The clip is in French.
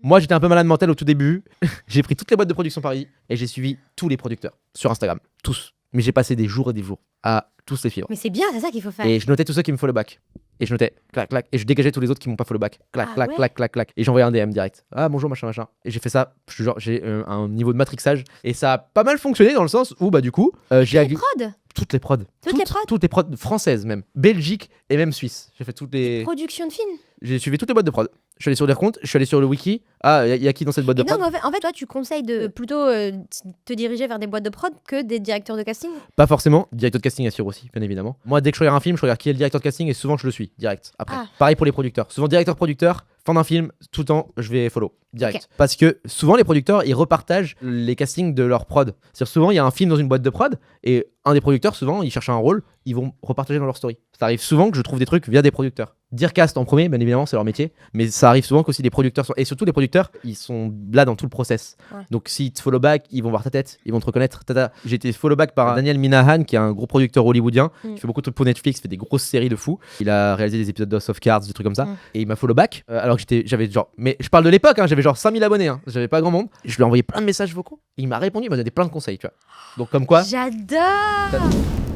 Moi, j'étais un peu malade mental au tout début. J'ai pris toutes les boîtes de production Paris et j'ai suivi tous les producteurs sur Instagram. Tous. Mais j'ai passé des jours et des jours à tous les suivre. Mais c'est bien, c'est ça qu'il faut faire. Et je notais tous ceux qui me follow back. Et je notais, clac, clac. Et je dégageais tous les autres qui m'ont pas follow back. Clac, Ah clac, ouais. clac, clac, clac. Et j'envoyais un DM direct. Ah, bonjour, machin, machin. Et j'ai fait ça. Je te jure, j'ai un niveau de matrixage. Et ça a pas mal fonctionné dans le sens où, bah, du coup, j'ai Les prods. toutes les prods. Toutes les prods Toutes les prods françaises, même. Belgique et même suisse. J'ai fait toutes les. Production de films. J'ai suivi toutes les boîtes de prod. Je suis allé sur les comptes, je suis allé sur le wiki. Ah, il y a qui dans cette boîte de Et prod? donc, en fait, toi, tu conseilles de plutôt te diriger vers des boîtes de prod que des directeurs de casting. Pas forcément. Directeur de casting assure aussi, bien évidemment. Moi, dès que je regarde un film, je regarde qui est le directeur de casting et souvent je le suis direct. Après, Ah. pareil pour les producteurs. Souvent directeur-producteur, fin d'un film, tout le temps, je vais follow direct. Ok. Parce que souvent les producteurs, ils repartagent les castings de leur prod. C'est-à-dire souvent il y a un film dans une boîte de prod et un des producteurs, souvent, ils cherchent un rôle, ils vont repartager dans leur story. Ça arrive souvent que je trouve des trucs via des producteurs. Dire cast en premier, bien évidemment, c'est leur métier, mais ça arrive souvent qu'aussi les producteurs sont... Et surtout les producteurs, ils sont là dans tout le process. Ouais. Donc s'ils te follow back, ils vont voir ta tête, ils vont te reconnaître. Tata. J'ai été follow back par Daniel Minahan, qui est un gros producteur hollywoodien, qui fait beaucoup de trucs pour Netflix, fait des grosses séries de fous. Il a réalisé des épisodes de House of Cards, des trucs comme ça. Et il m'a follow back, alors que j'avais genre... Mais je parle de l'époque, hein, j'avais genre 5000 abonnés, hein. J'avais pas grand monde. Je lui ai envoyé plein de messages vocaux. Il m'a répondu, il m'a donné plein de conseils, tu vois. Donc comme quoi... J'adore.